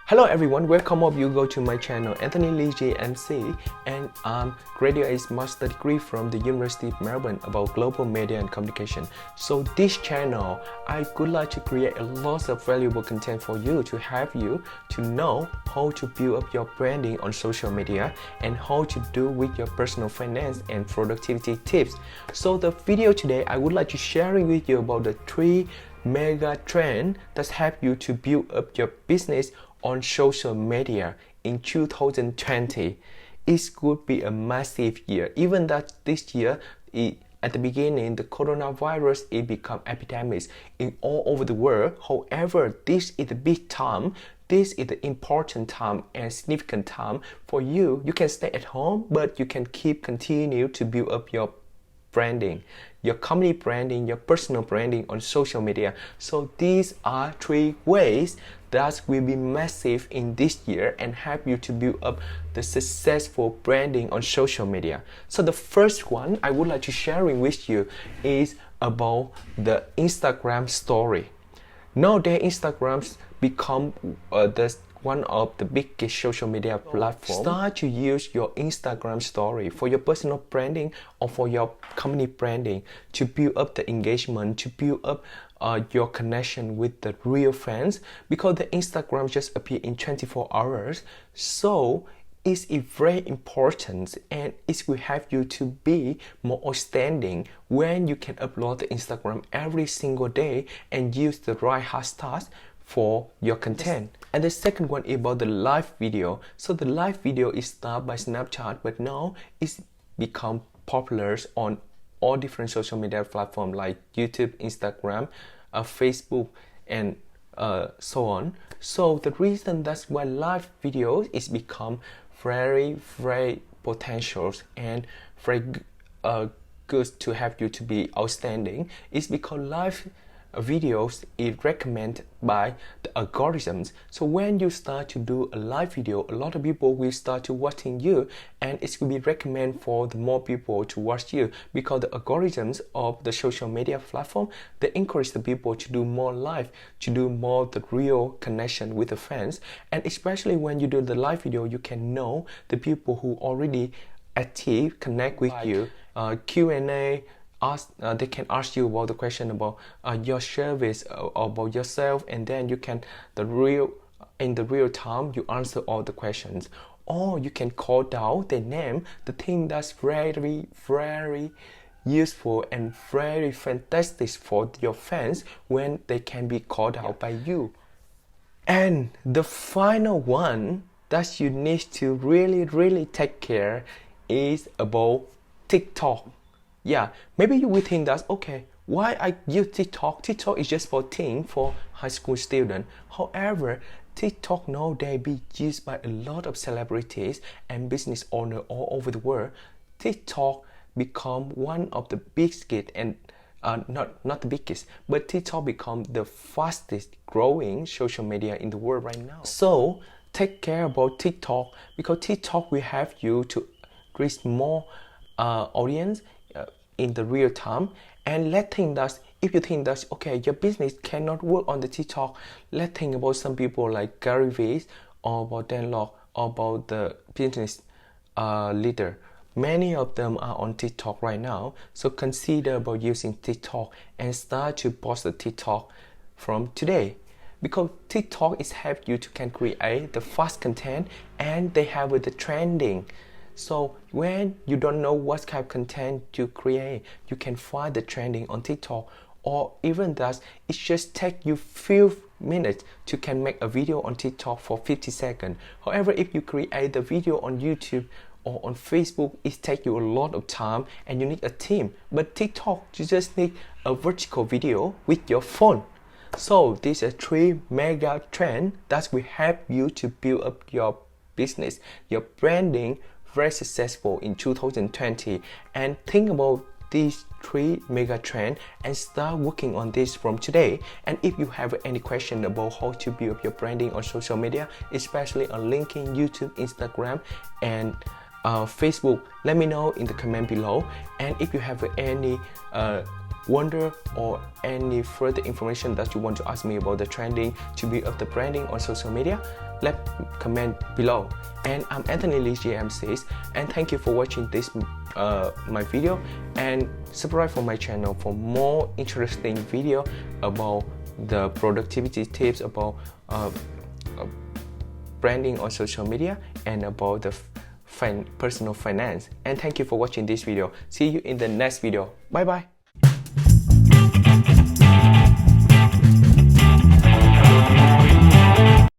Hello everyone, welcome of you go to my channel AnthonyleeGMC, and I'm graduate master degree from the University of Melbourne about global media and communication. So this channel, I would like to create a lot of valuable content for you to help you to know how to build up your branding on social media and how to do with your personal finance and productivity tips. So the video today, I would like to sharing with you about the 3 mega trends that help you to build up your business on social media in 2020. It could be a massive year, even that this year at the beginning the coronavirus become epidemics in all over the world. However, this is the big time, this is the important time and significant time for you. You can stay at home, but you can continue to build up your branding, your company branding, your personal branding on social media. So these are 3 ways that will be massive in this year and help you to build up the successful branding on social media. So the first one I would like to sharing with you is about the Instagram story. Nowadays, Instagrams become one of the biggest social media platforms. Start to use your Instagram story for your personal branding or for your company branding to build up the engagement, to build up your connection with the real fans, because the Instagram just appear in 24 hours. So it's very important, and it will help you to be more outstanding when you can upload the Instagram every single day and use the right hashtags for your content. And the second one is about the live video. So the live video is started by Snapchat, but now it's become popular on all different social media platforms like YouTube, Instagram, Facebook, and so on. So the reason that's why live videos is become very potential and very good to help you to be outstanding is because live videos is recommended by the algorithms. So when you start to do a live video, a lot of people will start to watching you, and it will be recommended for the more people to watch you, because the algorithms of the social media platform, they encourage the people to do more live, to do more the real connection with the fans. And especially when you do the live video, you can know the people who already active connect with you. Q&A, they can ask you about the question about your service or about yourself, and then you can in the real time you answer all the questions. Or you can call down the name, the thing that's very useful and very fantastic for your fans when they can be called out by you. And the final one that you need to really take care is about TikTok. Yeah, maybe you will think that, okay, why I use TikTok? TikTok is just for teen, for high school students. However, TikTok nowadays be used by a lot of celebrities and business owners all over the world. TikTok become one of the biggest, and not the biggest, but TikTok become the fastest growing social media in the world right now. So take care about TikTok, because TikTok will help you to reach more audience in the real time. And let's think that if you think that, okay, your business cannot work on the TikTok, let's think about some people like Gary Vee or about Dan Lok or about the business leader. Many of them are on TikTok right now. So consider about using TikTok and start to post the TikTok from today, because TikTok is help you to can create the fast content, and they have the trending. So when you don't know what kind of content to create, you can find the trending on TikTok, or even that it just take you few minutes to can make a video on TikTok for 50 seconds. However, if you create the video on YouTube or on Facebook, it takes you a lot of time and you need a team. But TikTok, you just need a vertical video with your phone. So these are 3 mega trends that will help you to build up your business, your branding, very successful in 2020. And think about these 3 mega trends and start working on this from today. And if you have any question about how to build up your branding on social media, especially on LinkedIn, YouTube, Instagram, and Facebook, let me know in the comment below. And if you have any wonder or any further information that you want to ask me about the trending to build up the branding on social media, let comment below. And I'm AnthonyleeGMC, and thank you for watching this my video, and subscribe for my channel for more interesting video about the productivity tips, about branding on social media, and about the personal finance. And thank you for watching this video. See you in the next video. Bye bye.